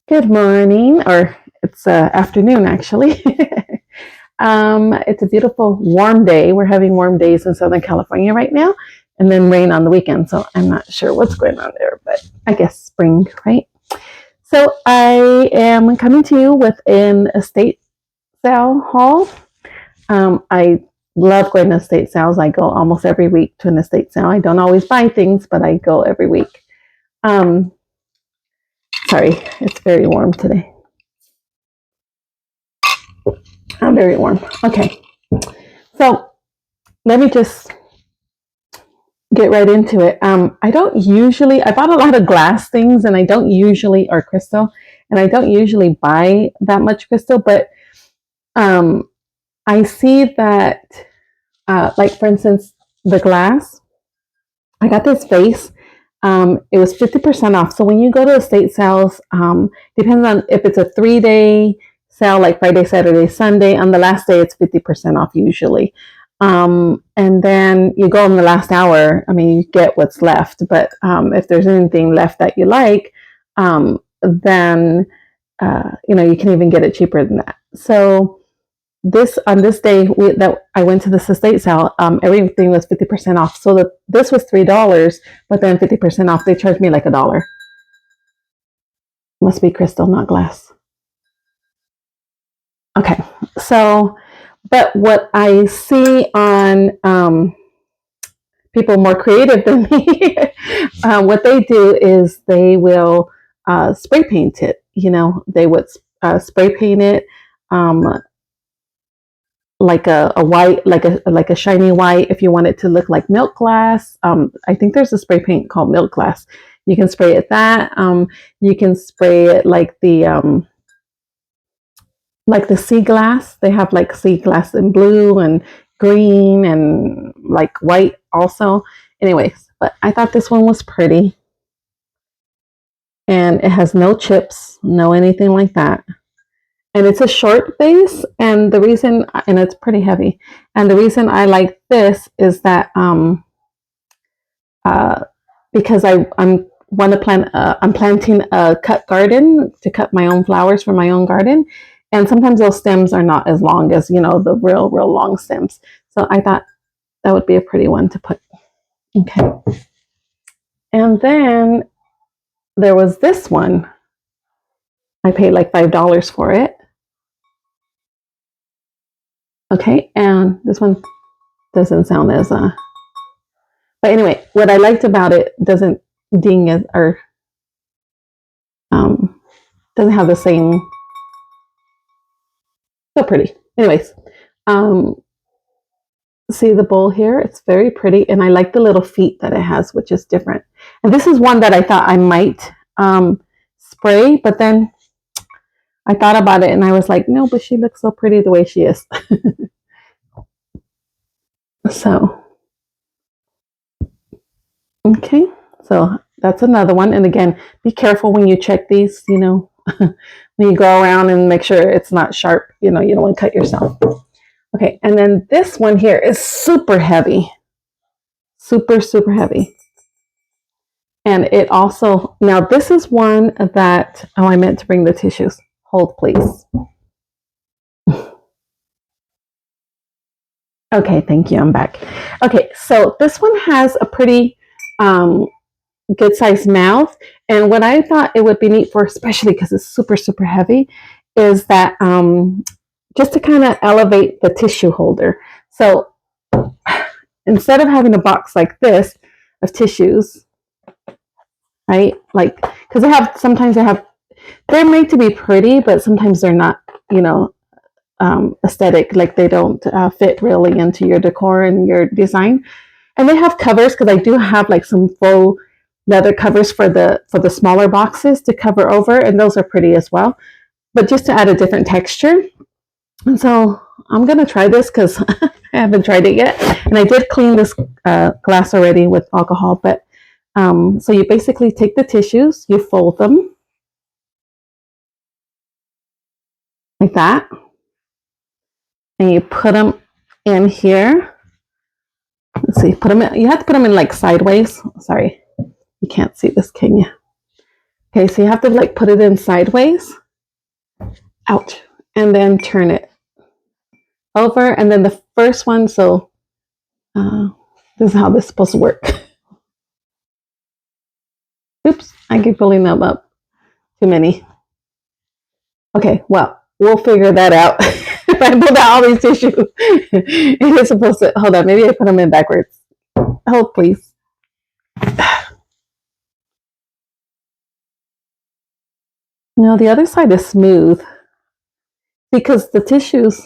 Good morning, or it's afternoon actually. It's a beautiful warm day. We're having warm days in Southern California right now, and then rain on the weekend. So I'm not sure what's going on there, but I guess spring, right? So I am coming to you with an estate sale haul. I love going to estate sales. I go almost every week to an estate sale. I don't always buy things, but I go every week. Um, Sorry, it's very warm today. I'm very warm. Okay. So let me just get right into it. I bought a lot of glass things and I don't usually, or crystal, and I don't usually buy that much crystal, but um, I see that, like for instance, the glass, I got this vase. It was 50% off. So when you go to estate sales, depends on if it's a 3 day sale, like Friday, Saturday, Sunday. On the last day, it's 50% off usually. And then you go in the last hour. I mean, you get what's left, but if there's anything left that you like, then you can even get it cheaper than that. So this on this day that I went to this estate sale, everything was 50% off. So this was $3, but then 50% off, they charged me like $1. Must be crystal, not glass. Okay, so but what I see on people more creative than me, what they do is they will spray paint it. They would spray paint it. Um, like a white, like a shiny white. If you want it to look like milk glass, I think there's a spray paint called milk glass. You can spray it that. You can spray it like the sea glass. They have like sea glass in blue and green and like white also. Anyways, but I thought this one was pretty, and it has no chips, no anything like that. And it's a short base, and it's pretty heavy. And the reason I like this is that uh, because I'm want to plant I'm planting a cut garden to cut my own flowers for my own garden, and sometimes those stems are not as long as the real long stems. So I thought that would be a pretty one to put. Okay, and then there was this one. I paid like $5 for it. Okay, and this one doesn't sound as but anyway, what I liked about it doesn't ding as or um doesn't have the same. So pretty. Anyways, um see the bowl here? It's very pretty, and I like the little feet that it has, which is different. And this is one that I thought I might spray, but then I thought about it and I was like, no, but she looks so pretty the way she is. So okay, so that's another one. And again, be careful when you check these, when you go around, and make sure it's not sharp. You don't want to cut yourself. Okay, and then this one here is super heavy. Super, super heavy. And it also, now this is one that, I meant to bring the tissues. Hold, please. Okay, thank you. I'm back. Okay, so this one has a pretty good sized mouth. And what I thought it would be neat for, especially because it's super, super heavy, is that just to kind of elevate the tissue holder. So instead of having a box like this of tissues, right? Like, because sometimes they're made to be pretty, but sometimes they're not, aesthetic. Like they don't fit really into your decor and your design. And they have covers, because I do have like some faux leather covers for the smaller boxes to cover over, and those are pretty as well. But just to add a different texture. And so I'm gonna try this because I haven't tried it yet, and I did clean this glass already with alcohol. But so you basically take the tissues, you fold them like that, and you put them in here. Let's see, you have to put them in like sideways. Sorry, you can't see this, can you? Okay, so you have to like put it in sideways. Ouch. And then turn it over. And then the first one, so this is how this is supposed to work. Oops, I keep pulling them up. Too many. Okay, well, we'll figure that out. If I pulled out all these tissues, it is supposed to, hold on, maybe I put them in backwards. Hold, please. No, the other side is smooth because the tissues,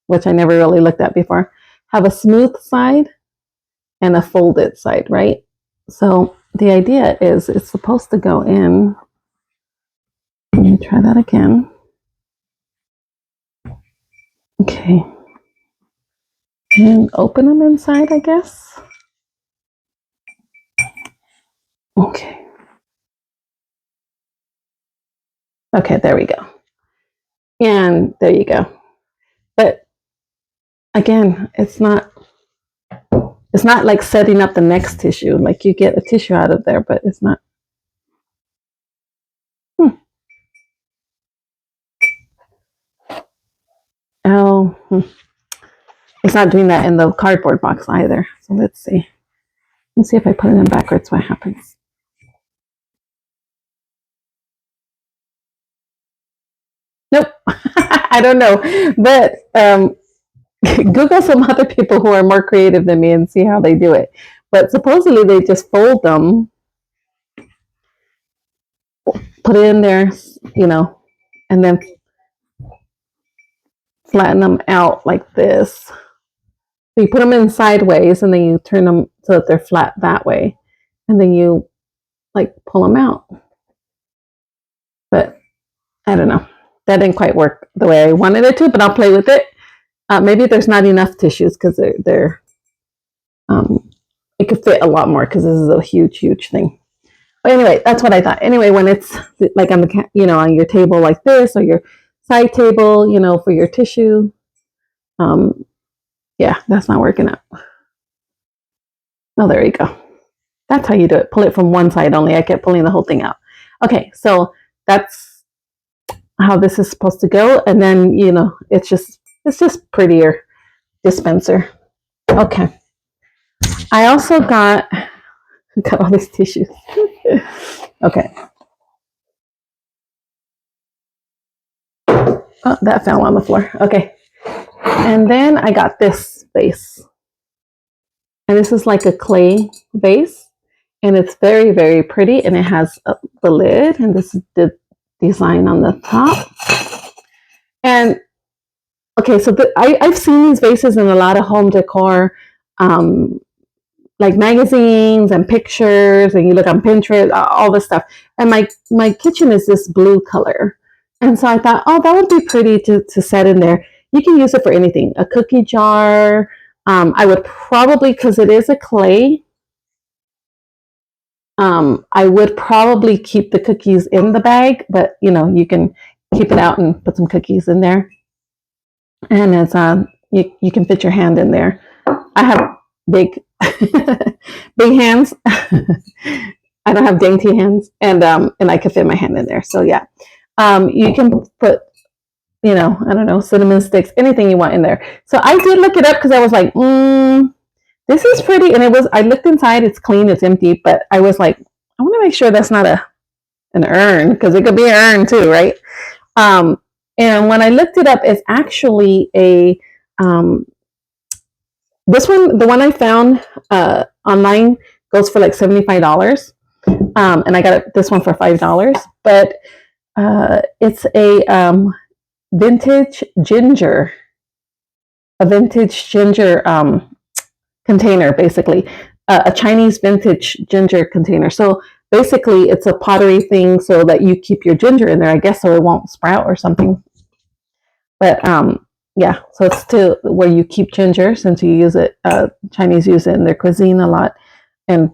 which I never really looked at before, have a smooth side and a folded side, right? So the idea is it's supposed to go in. Let me try that again. Okay. And open them inside, I guess. Okay. Okay, there we go. And there you go. But again, it's not like setting up the next tissue. Like you get a tissue out of there, but it's not. Oh, it's not doing that in the cardboard box either. So let's see. Let's see if I put it in backwards, what happens. Nope. I don't know. But Google some other people who are more creative than me and see how they do it. But supposedly they just fold them, put it in there, and then flatten them out like this. So you put them in sideways and then you turn them so that they're flat that way. And then you like pull them out. But I don't know. That didn't quite work the way I wanted it to, but I'll play with it. Maybe there's not enough tissues because they're it could fit a lot more because this is a huge thing. But anyway, that's what I thought. Anyway, when it's like on the on your table like this or your side table, for your tissue, yeah, that's not working out. Oh, there you go. That's how you do it. Pull it from one side only. I kept pulling the whole thing out. Okay, so that's how this is supposed to go. And then, it's just prettier dispenser. Okay. I also got all these tissues. Okay. Oh, that fell on the floor. Okay. And then I got this vase. And this is like a clay vase. And it's very, very pretty. And it has the lid. And this is the design on the top. And okay, so I've seen these vases in a lot of home decor, like magazines and pictures, and you look on Pinterest, all this stuff. And my kitchen is this blue color. And so I thought, oh, that would be pretty to set in there. You can use it for anything, a cookie jar. I would probably, because it is a clay, I would probably keep the cookies in the bag, but you can keep it out and put some cookies in there. And it's you can fit your hand in there. I have big big hands. I don't have dainty hands, and I can fit my hand in there. So yeah, you can put I don't know, cinnamon sticks, anything you want in there. So I did look it up because I was like, this is pretty, and I looked inside. It's clean, it's empty, but I was like, I want to make sure that's not an urn because it could be an urn too, right? And when I looked it up, it's actually a this one, the one I found online goes for like $75, and I got this one for $5. But it's a vintage ginger container, basically a Chinese vintage ginger container. So basically, it's a pottery thing so that you keep your ginger in there, I guess, so it won't sprout or something. But yeah, so it's to where you keep ginger, since you use it. Chinese use it in their cuisine a lot and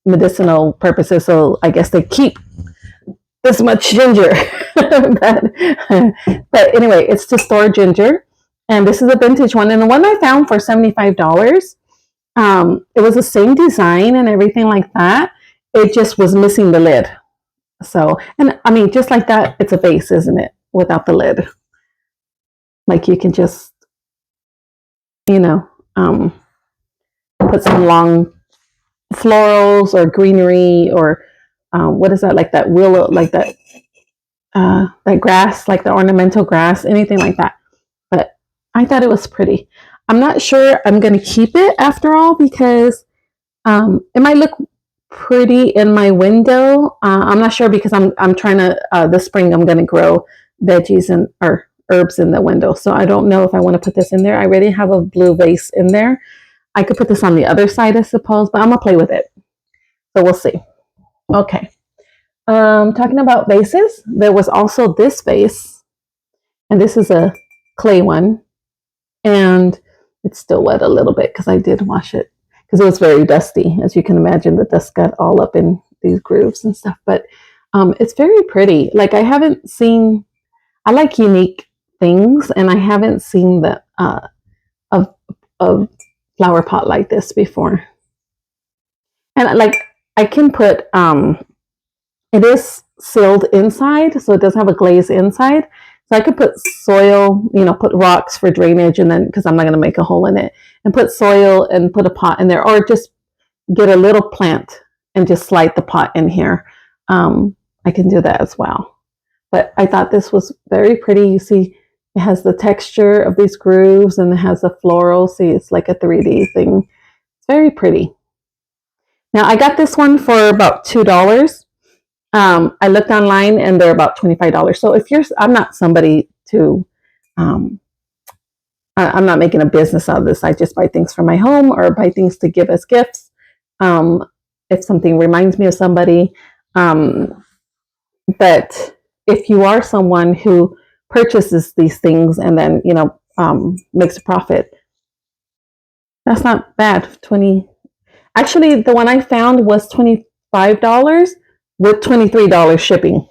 medicinal purposes. So I guess they keep this much ginger. but anyway, it's to store ginger. And this is a vintage one. And the one I found for $75, it was the same design and everything like that. It just was missing the lid. So, and I mean, just like that, it's a vase, isn't it? Without the lid. Like you can just, you know, put some long florals or greenery or what is that? Like that willow, like that grass, like the ornamental grass, anything like that. But I thought it was pretty. I'm not sure I'm going to keep it after all because it might look pretty in my window. I'm not sure because I'm trying to this spring I'm going to grow veggies and or herbs in the window. So I don't know if I want to put this in there. I already have a blue vase in there. I could put this on the other side, I suppose, but I'm gonna play with it. So we'll see. Okay. Talking about vases, there was also this vase, and this is a clay one, and it's still wet a little bit because I did wash it because it was very dusty. As you can imagine, the dust got all up in these grooves and stuff. But it's very pretty. Like I haven't seen. I like unique things, and I haven't seen the a flower pot like this before. And like I can put it is sealed inside, so it does have a glaze inside. So I could put soil, put rocks for drainage, and then because I'm not going to make a hole in it, and put soil and put a pot in there, or just get a little plant and just slide the pot in here. I can do that as well. But I thought this was very pretty. You see, it has the texture of these grooves, and it has the floral. See, it's like a 3D thing. It's very pretty. Now I got this one for about $2. I looked online and they're about $25. So if I'm not somebody to, I'm not making a business out of this. I just buy things for my home or buy things to give as gifts. If something reminds me of somebody. But if you are someone who purchases these things and then, makes a profit, that's not bad. Actually, the one I found was $25 with $23 shipping.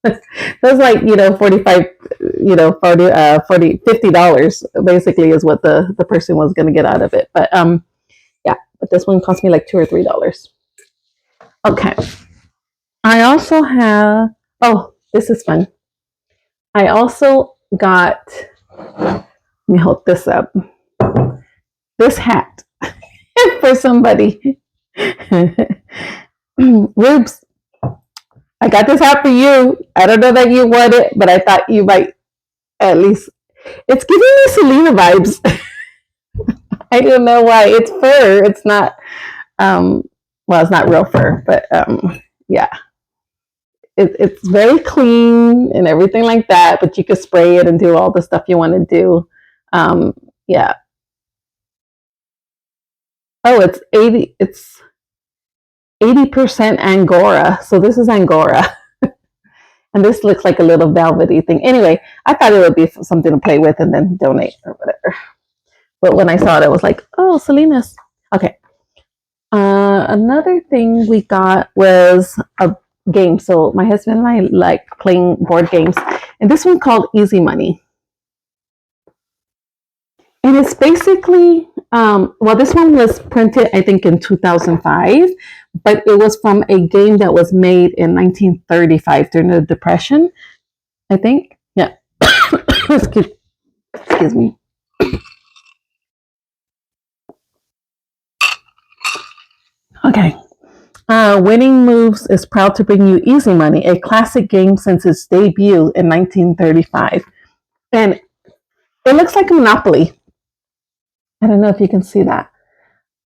That's like, 45, 40, $50 basically is what the person was going to get out of it. But yeah, but this one cost me like $2 or $3. Okay. I also have, this is fun. I also got, let me hold this up, this hat for somebody. Rubes, I got this hat for you. I don't know that you want it, but I thought you might at least. It's giving me Selena vibes. I don't know why. It's fur. It's not. Well, it's not real fur, but yeah. It's very clean and everything like that. But you could spray it and do all the stuff you want to do. Yeah. Oh, it's 80. It's 80% Angora. So this is Angora. And this looks like a little velvety thing. Anyway, I thought it would be something to play with and then donate or whatever. But when I saw it, I was like, oh, Selena's. Okay. Another thing we got was a game. So my husband and I like playing board games. And this one called Easy Money. And it's basically, this one was printed, I think, in 2005, but it was from a game that was made in 1935 during the Depression, I think. Yeah. Excuse me. Okay. Winning Moves is proud to bring you Easy Money, a classic game since its debut in 1935. And it looks like a Monopoly. I don't know if you can see that.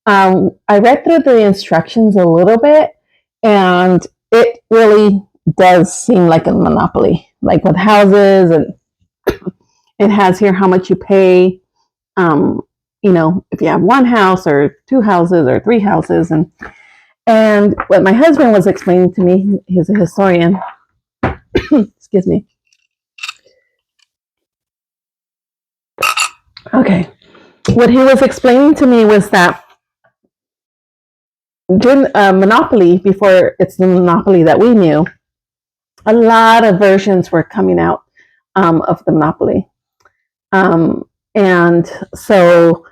I read through the instructions a little bit, and it really does seem like a Monopoly, like with houses, and it has here how much you pay. If you have one house or two houses or three houses, and what my husband was explaining to me, he's a historian. Excuse me. Okay. What he was explaining to me was that during Monopoly, before it's the Monopoly that we knew, a lot of versions were coming out of the Monopoly. And so,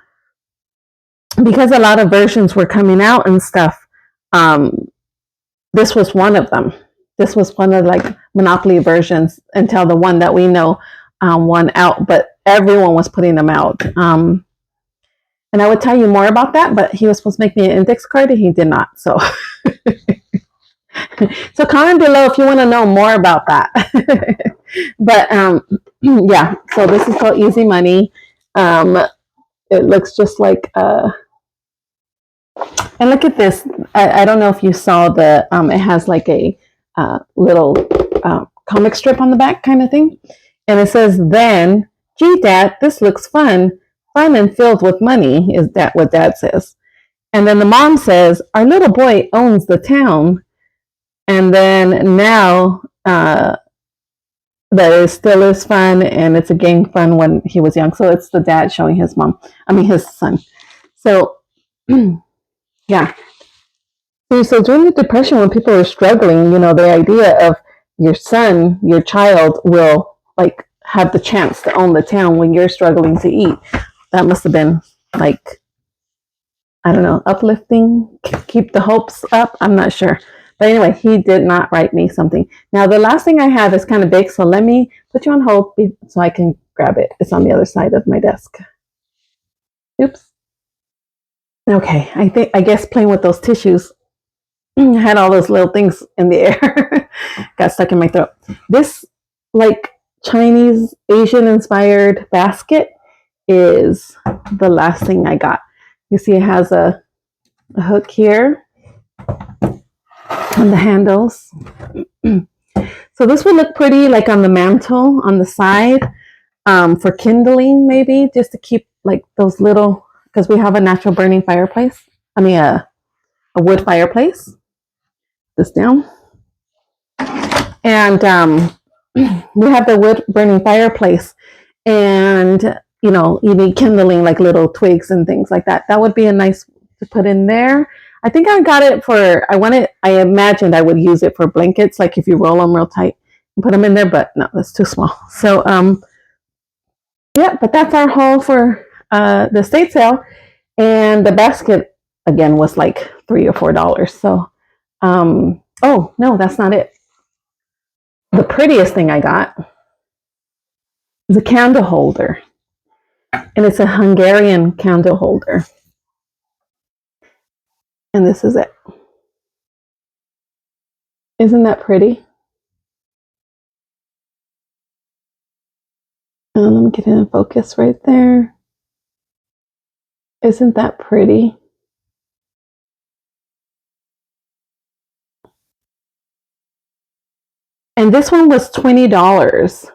because a lot of versions were coming out and stuff, this was one of them. this was one of like Monopoly versions until the one that we know won out, but everyone was putting them out. And I would tell you more about that, but he was supposed to make me an index card and he did not. So, so comment below if you want to know more about that. But yeah, so this is called Easy Money. It looks just like, and look at this. I don't know if you saw the, it has like a little comic strip on the back kind of thing. And it says, then, gee, Dad, this looks fun. Fun and filled with money, is that what Dad says. And then the mom says, our little boy owns the town. And then now that it still is fun, and it's a gang fun when he was young. So it's the dad showing his his son. So yeah. So during the Depression, when people were struggling, the idea of your son, your child will like have the chance to own the town when you're struggling to eat. That must have been like, I don't know, uplifting, keep the hopes up. I'm not sure. But anyway, he did not write me something. Now, the last thing I have is kind of big, so let me put you on hold so I can grab it. It's on the other side of my desk. Oops. Okay, I guess playing with those tissues, I had all those little things in the air. Got stuck in my throat. This, like, Chinese, Asian-inspired basket is the last thing I got. You see it has a hook here on the handles. So this would look pretty like on the mantle on the side for kindling, maybe just to keep like those little, because we have a natural burning fireplace. A wood fireplace. This down. And we have the wood burning fireplace, and you need kindling, like little twigs and things like that. That would be a nice to put in there. I think I got it I imagined I would use it for blankets, like if you roll them real tight and put them in there, but no, that's too small. So, yeah, but that's our haul for the estate sale. And the basket, again, was like $3 or $4. So, oh, no, that's not it. The prettiest thing I got is a candle holder. And it's a Hungarian candle holder. And this is it. Isn't that pretty? Let me get it in focus right there. Isn't that pretty? And this one was $20.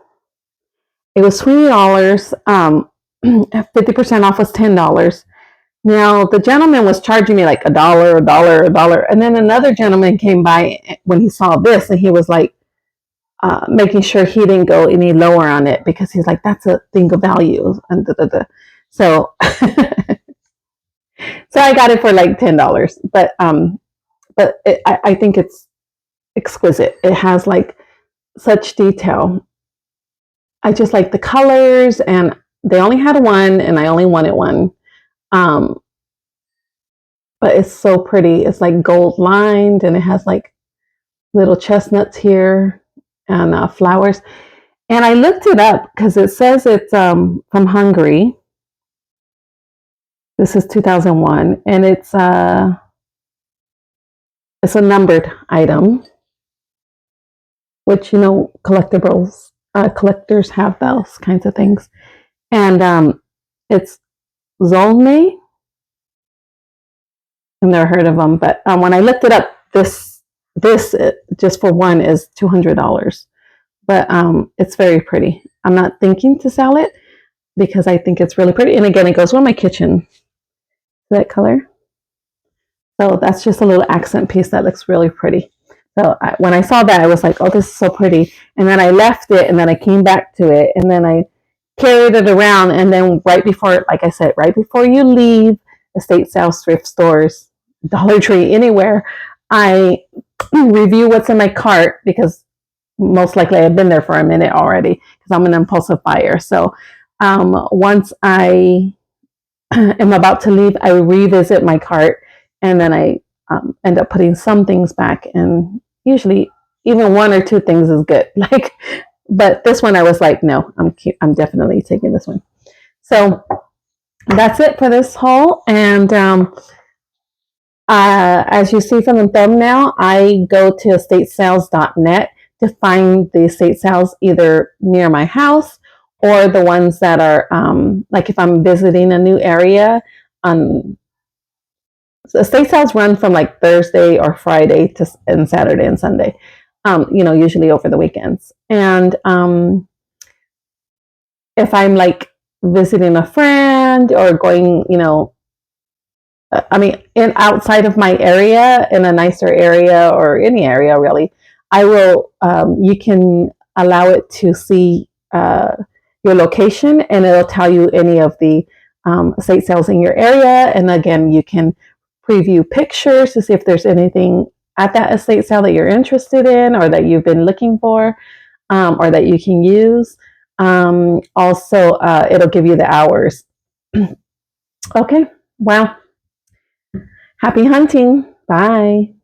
It was $20. 50% off was $10. Now, the gentleman was charging me like $1, $1. And then another gentleman came by when he saw this, and he was like, making sure he didn't go any lower on it, because he's like, that's a thing of value. And so, so I got it for like $10. But I think it's exquisite. It has like such detail. I just like the colors, and they only had one, and I only wanted one. But it's so pretty. It's like gold lined, and it has like little chestnuts here and flowers. And I looked it up because it says it's from Hungary. This is 2001, and it's a numbered item, which collectibles collectors have those kinds of things. And it's Zolnay. I've never heard of them, but when I looked it up, this just for one is $200. But it's very pretty. I'm not thinking to sell it because I think it's really pretty. And again, it goes with my kitchen. That color. So that's just a little accent piece that looks really pretty. So when I saw that, I was like, oh, this is so pretty. And then I left it, and then I came back to it, and then I carried it around. And then right before, like I said, right before you leave estate sales, thrift stores, Dollar Tree, anywhere, I review what's in my cart, because most likely I've been there for a minute already because I'm an impulsive buyer. So once I am about to leave, I revisit my cart, and then I end up putting some things back, and usually even one or two things is good. Like, but this one I was like, no, I'm definitely taking this one. So that's it for this haul. And as you see from the thumbnail, I go to estatesales.net to find the estate sales either near my house or the ones that are like if I'm visiting a new area. So estate sales run from like Thursday or Friday to and Saturday and Sunday. Usually over the weekends. And if I'm like visiting a friend or going, in outside of my area, in a nicer area or any area really, I will. You can allow it to see your location, and it'll tell you any of the estate sales in your area. And again, you can preview pictures to see if there's anything at that estate sale that you're interested in, or that you've been looking for, or that you can use. Also, it'll give you the hours. Okay. Wow. Happy hunting. Bye.